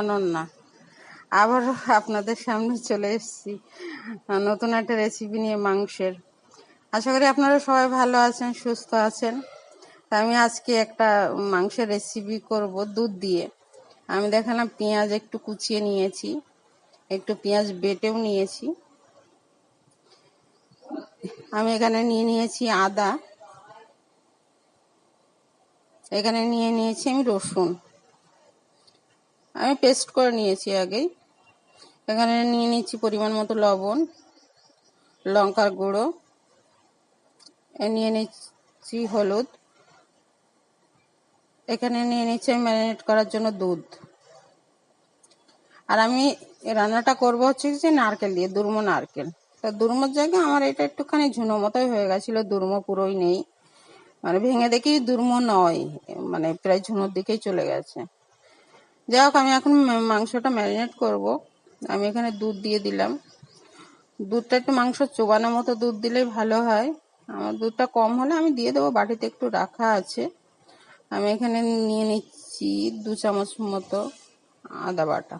অনন্যা। আবারও আপনাদের সামনে চলে এসেছি নতুন একটা রেসিপি নিয়ে মাংসের। আশা করি আপনারা সবাই ভালো আছেন, সুস্থ আছেন। তা আমি আজকে একটা মাংসের রেসিপি করব দুধ দিয়ে। আমি দেখালাম পেঁয়াজ একটু কুচিয়ে নিয়েছি, একটু পেঁয়াজ বেটেও নিয়েছি। আমি এখানে নিয়ে নিয়েছি আদা, এখানে নিয়ে নিয়েছি আমি রসুন, আমি পেস্ট করে নিয়েছি আগেই। এখানে নিয়ে নিচ্ছি পরিমাণ মতো লবণ, লঙ্কার গুঁড়ো, নিয়ে নিচ্ছি হলুদ, এখানে নিয়ে নিচ্ছি ম্যারিনেট করার জন্য দুধ। আর আমি রান্নাটা করব হচ্ছে যে নারকেল দিয়ে, দুর্ম নারকেল। তা দুর্মর জায়গায় আমার এটা একটুখানি ঝুনো মতোই হয়ে গেছিলো, দুর্ম পুরোই নেই, মানে ভেঙে দেখি দুর্ম নয়, মানে প্রায় ঝুনোর দিকেই চলে গেছে। যাই হোক, আমি এখন মাংসটা ম্যারিনেট করব। আমি এখানে দুধ দিয়ে দিলাম। দুধটা একটু মাংস চোবানোর মতো দুধ দিলেই ভালো হয়। আমার দুধটা কম হলে আমি দিয়ে দেবো, বাটিতে একটু রাখা আছে। আমি এখানে নিয়ে নিচ্ছি 2 চামচ মতো আদা বাটা।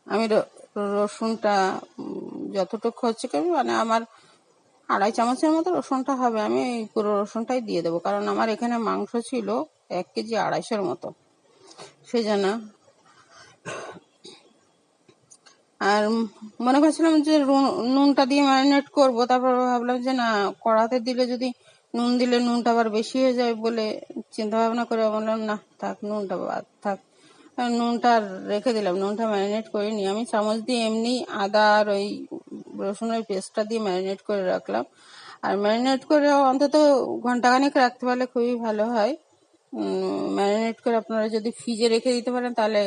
আমি রসুনটা যতটুকু হচ্ছে কি, মানে আমার 2.5 চামচের মতো রসুনটা হবে, আমি এই পুরো রসুনটাই দিয়ে দেবো, কারণ আমার এখানে মাংস ছিল 1 কেজি 250-এর মতো, সেই জন্য। আর মনে করছিলাম যে নুনটা দিয়ে ম্যারিনেট করবো, তারপর ভাবলাম যে না, কড়াতে দিলে যদি নুন দিলে নুনটা আবার বেশি হয়ে যায় বলে চিন্তা ভাবনা করে বললাম না থাক, নুনটা বাদ থাক। নুনটা রেখে দিলাম, নুনটা ম্যারিনেট করিনি। আমি চামচ দিয়ে এমনি আদা আর ওই রসুনের পেস্টটা দিয়ে ম্যারিনেট করে রাখলাম। আর ম্যারিনেট করে অন্তত ঘন্টাখানেক রাখতে পারলে খুবই ভালো হয়। ম্যারিনেট করে আপনারা যদি ফ্রিজে রেখে দিতে পারেন তাহলে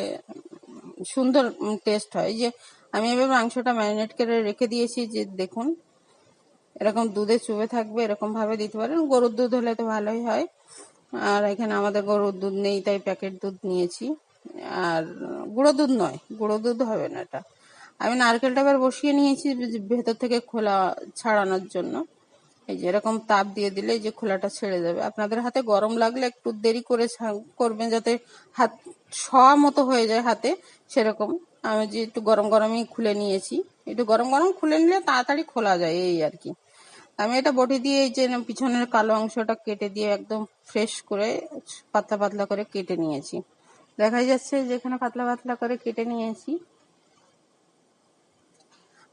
সুন্দর টেস্ট হয়। যে আমি এবার মাংসটা ম্যারিনেট করে রেখে দিয়েছি, যে দেখুন এরকম দুধে চুবে থাকবে, এরকম ভাবে দিতে পারেন। গরুর দুধ হলে তো ভালোই হয়, আর এখানে আমাদের গরুর দুধ নেই, তাই প্যাকেট দুধ নিয়েছি। আর গুঁড়ো দুধ নয়, গুঁড়ো দুধ হবে না এটা। আমি নারকেলটা এবার বসিয়ে নিয়েছি ভেতর থেকে খোলা ছাড়ানোর জন্য। এই যে এরকম তাপ দিয়ে দিলে যে খোলাটা ছেড়ে যাবে। আপনাদের হাতে গরম লাগলে একটু দেরি করে করবেন, যাতে হাত শোয়া মতো হয়ে যায় হাতে, সেরকম। আমি যে একটু গরম গরমই খুলে নিয়েছি, একটু গরম গরম খুলে নিলে তাড়াতাড়ি খোলা যায়, এই আর কি। আমি এটা বটি দিয়ে এই যে পিছনের কালো অংশটা কেটে দিয়ে একদম ফ্রেশ করে পাতলা পাতলা করে কেটে নিয়েছি। দেখা যাচ্ছে যেখানে পাতলা পাতলা করে কেটে নিয়েছি।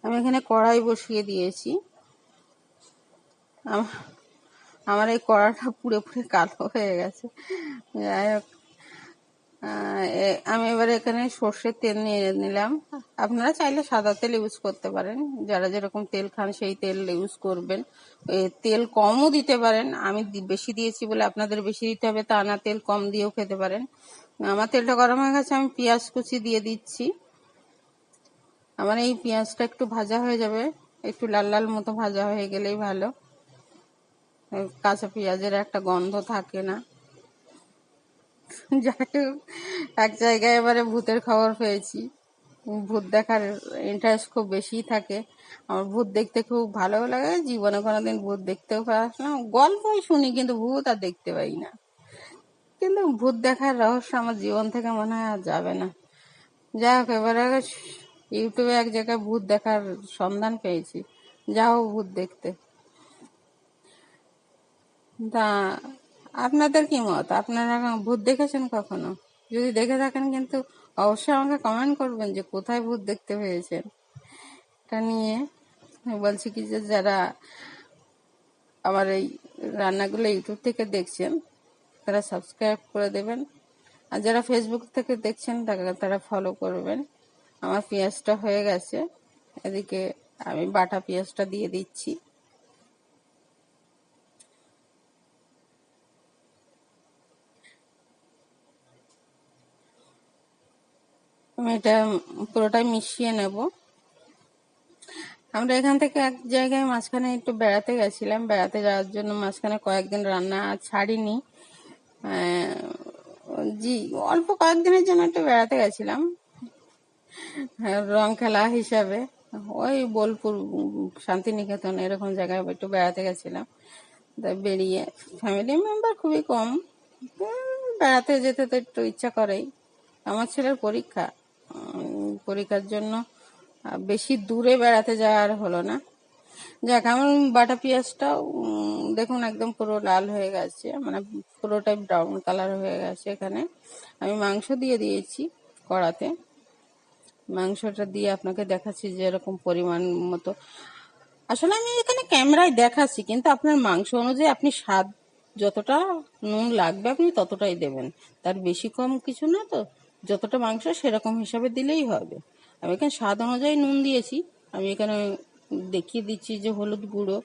আমি এখানে কড়াই বসিয়ে দিয়েছি। আমার এই কড়াটা পুড়ে পুড়ে কালো হয়ে গেছে। যাই হোক, আমি এবার এখানে সর্ষের তেল নিয়ে নিলাম। আপনারা চাইলে সাদা তেল ইউজ করতে পারেন, যারা যেরকম তেল খান সেই তেল ইউজ করবেন। তেল কমও দিতে পারেন, আমি বেশি দিয়েছি বলে আপনাদের বেশি দিতে হবে তা না, তেল কম দিয়েও খেতে পারেন। আমার তেলটা গরম হয়ে গেছে, আমি পেঁয়াজ কুচি দিয়ে দিচ্ছি। আমার এই পেঁয়াজটা একটু ভাজা হয়ে যাবে, একটু লাল লাল মতো ভাজা হয়ে গেলেই ভালো, কাঁচা পেঁয়াজের একটা গন্ধ থাকে না। যাই হোক, এক জায়গায় এবারে ভূতের খবর পেয়েছি, ভূত দেখার ইন্টারেস্ট খুব বেশিই থাকে। আমার ভূত দেখতে খুব ভালো লাগে, জীবনে কোনোদিন ভূত দেখতেও পারলাম, গল্পই শুনি কিন্তু ভূত আর দেখতে পাই না। কিন্তু ভূত দেখার রহস্য আমার জীবন থেকে মনে হয় আর যাবে না। যাই হোক, এবারে ইউটিউবে এক জায়গায় ভূত দেখার সন্ধান পেয়েছি, যাও ভূত দেখতে। তা আপনাদের কি মত? আপনারা ভূত দেখেছেন কখনো? যদি দেখে থাকেন কিন্তু অবশ্যই আমাকে কমেন্ট করবেন যে কোথায় ভূত দেখতে পেয়েছেন। এটা নিয়ে বলছি কি, যে যারা আমার এই রান্নাগুলো ইউটিউব থেকে দেখছেন তারা সাবস্ক্রাইব করে দেবেন, আর যারা ফেসবুক থেকে দেখছেন তারা ফলো করবেন। আমার পেঁয়াজটা হয়ে গেছে, এদিকে আমি বাটা পেঁয়াজটা দিয়ে দিচ্ছি। আমি এটা পুরোটাই মিশিয়ে নেব। আমরা এখান থেকে এক জায়গায় মাঝখানে একটু বেড়াতে গেছিলাম, বেড়াতে যাওয়ার জন্য মাঝখানে কয়েকদিন রান্না ছাড়িনি। জি, অল্প কয়েকদিনের জন্য একটু বেড়াতে গেছিলাম, রং খেলা হিসাবে। ওই বোলপুর, শান্তিনিকেতন, এরকম জায়গায় একটু বেড়াতে গেছিলাম। তাই বেরিয়ে, ফ্যামিলি মেম্বার খুবই কম, বেড়াতে যেতে তো একটু ইচ্ছা করেই। আমার ছেলের পরীক্ষা, পরীক্ষার জন্য বেশি দূরে বেড়াতে যাওয়া আর হলো না। যাক, আমার বাটা পেঁয়াজটাও দেখুন একদম পুরো লাল হয়ে গেছে, মানে পুরোটাই ব্রাউন কালার হয়ে গেছে। এখানে আমি মাংস দিয়ে দিয়েছি কড়াতে। মাংসটা দিয়ে আপনাকে দেখাচ্ছি যে এরকম পরিমাণ মতো, আসলে আমি এখানে ক্যামেরায় দেখাচ্ছি, কিন্তু আপনার মাংস অনুযায়ী আপনি স্বাদ যতটা নুন লাগবে আপনি ততটাই দেবেন, তার বেশি কম কিছু না। তো যতটা মাংস সেরকম হিসাবে দিলেই হবে। আমি এখানে স্বাদ অনুযায়ী নুন দিয়েছি। আমি এখানে দেখিয়ে দিচ্ছি যে হলুদ গুঁড়ো,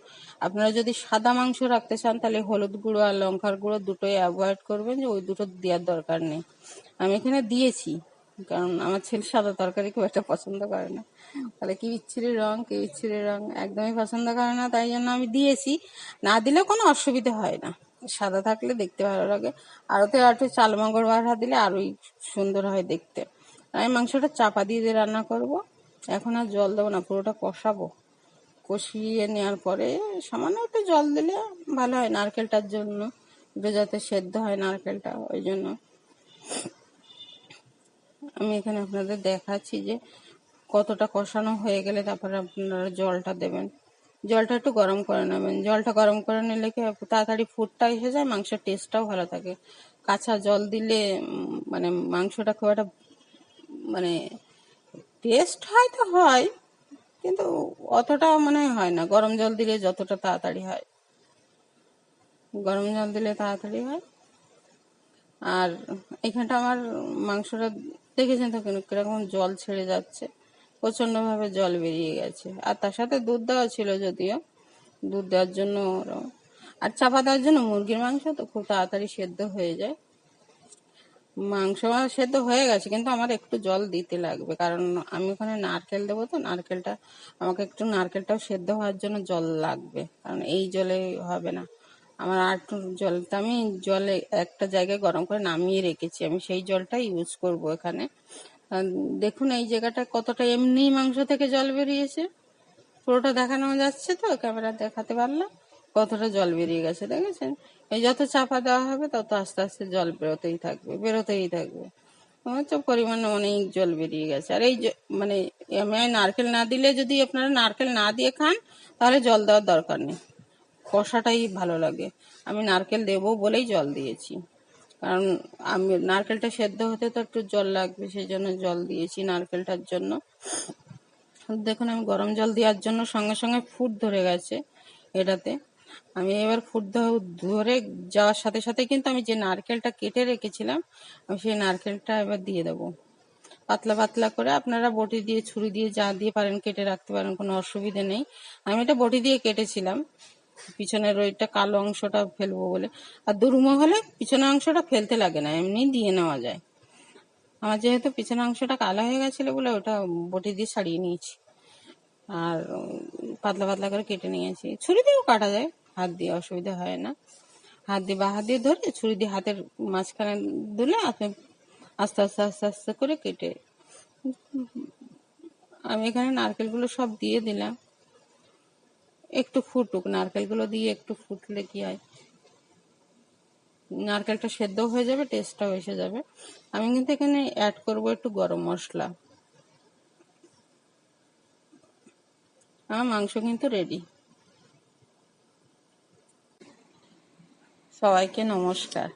আপনারা যদি সাদা মাংস রাখতে চান তাহলে হলুদ গুঁড়ো আর লঙ্কার গুঁড়ো দুটোই অ্যাভয়েড করবেন, যে ওই দুটো দেওয়ার দরকার নেই। আমি এখানে দিয়েছি কারণ আমার ছেলে সাদা তরকারি খুব একটা পছন্দ করে না, তাহলে কি বিচ্ছিরি রং, কি বিচ্ছিরি রং একদমই পছন্দ করে না, তাই জন্য আমি দিয়েছি। না দিলেও কোনো অসুবিধা হয় না, সাদা থাকলে দেখতে ভালো লাগে। আরও তো একটু চাল মগর বাটা দিলে আরোই সুন্দর হয় দেখতে। আমি মাংসটা চাপা দিয়ে দিয়ে রান্না করব। এখন আর জল দেবো না, পুরোটা কষাবো। কষিয়ে নেওয়ার পরে সামান্য একটু জল দিলে ভালো হয় নারকেলটার জন্য, একটু যাতে সেদ্ধ হয় নারকেলটা, ওই জন্য আমি এখানে আপনাদের দেখাচ্ছি যে কতটা কষানো হয়ে গেলে তারপরে আপনারা জলটা দেবেন। জলটা একটু গরম করে নেবেন, জলটা গরম করে নিলে কি তাড়াতাড়ি ফুটটা এসে যায়, মাংসের টেস্টটাও ভালো থাকে। কাঁচা জল দিলে মানে মাংসটা খুব একটা মানে টেস্ট হয়তো হয়, কিন্তু অতটা মনে হয় না। গরম জল দিলে যতটা তাড়াতাড়ি হয়, গরম জল দিলে তাড়াতাড়ি হয়। আর এখানটা আমার মাংসটা দেখেছেন তো কিরকম জল ছেড়ে যাচ্ছে, প্রচন্ড ভাবে জল বেরিয়ে গেছে। আর তার সাথে দুধ দেওয়া ছিল, যদিও দুধ দেওয়ার জন্য আর চাপা দেওয়ার জন্য মুরগির মাংস তো খুব তাড়াতাড়ি সেদ্ধ হয়ে যায়। মাংস সেদ্ধ হয়ে গেছে, কিন্তু আমার একটু জল দিতে লাগবে, কারণ আমি ওখানে নারকেল দেবো, তো নারকেলটা আমাকে একটু, নারকেলটাও সেদ্ধ হওয়ার জন্য জল লাগবে, কারণ এই জলে হবে না আমার। আর একটু জলটা আমি জলে একটা জায়গায় গরম করে নামিয়ে রেখেছি, আমি সেই জলটা ইউজ করব এখানে। দেখুন এই জায়গাটা কতটা এমনি মাংস থেকে জল বেরিয়েছে, পুরোটা দেখানো যাচ্ছে তো, ক্যামেরা দেখাতে পারলাম কতটা জল বেরিয়ে গেছে, দেখেছেন? এই যত চাপা দেওয়া হবে তত আস্তে আস্তে জল বেরোতেই থাকবে, বেরোতেই থাকবে। হচ্ছে পরিমাণে অনেক জল বেরিয়ে গেছে। আর এই মানে আমি নারকেল না দিলে, যদি আপনারা নারকেল না দিয়ে খান তাহলে জল দেওয়ার দরকার নেই, কষাটাই ভালো লাগে। আমি নারকেল দেবো বলেই জল দিয়েছি, কারণ আমি নারকেলটা সেদ্ধ হতে তো একটু জল লাগবে, সেই জন্য জল দিয়েছি নারকেলটার জন্য। দেখুন আমি গরম জল দেওয়ার জন্য সঙ্গে সঙ্গে ফুট ধরে গেছে এটাতে। আমি এবার ফুট ধরে যাওয়ার সাথে সাথে কিন্তু আমি যে নারকেলটা কেটে রেখেছিলাম, আমি সেই নারকেলটা এবার দিয়ে দেবো পাতলা পাতলা করে। আপনারা বটি দিয়ে, ছুরি দিয়ে, যা দিয়ে পারেন কেটে রাখতে পারেন, কোনো অসুবিধে নেই। আমি এটা বটি দিয়ে কেটেছিলাম, পিছনের ওইটা কালো অংশটা ফেলবো বলে। আর দুরুমো হলে পিছনের অংশটা ফেলতে লাগে না, এমনি দিয়ে নেওয়া যায়। আমার যেহেতু পিছনের অংশটা কালো হয়ে গেছিল বলে ওটা বটি দিয়ে ছাড়িয়ে নিয়েছি, আর পাতলা পাতলা করে কেটে নিয়েছি। ছুরি দিয়েও কাটা যায়, হাত দিয়ে অসুবিধা হয় না। হাত দিয়ে বা হাত দিয়ে ধরে ছুরি দিয়ে হাতের মাঝখানে দিলে আপনি আস্তে আস্তে আস্তে আস্তে করে কেটে। আমি এখানে নারকেলগুলো সব দিয়ে দিলাম, একটু ফুটুক, নারকেলগুলো দিয়ে একটু ফুটলে কি হয়, নারকেলটা সেদ্ধ হয়ে যাবে, টেস্টটাও এসে যাবে। আমি কিন্তু এখানে অ্যাড করব একটু গরম মশলা। আমার মাংস কিন্তু রেডি। সবাইকে নমস্কার।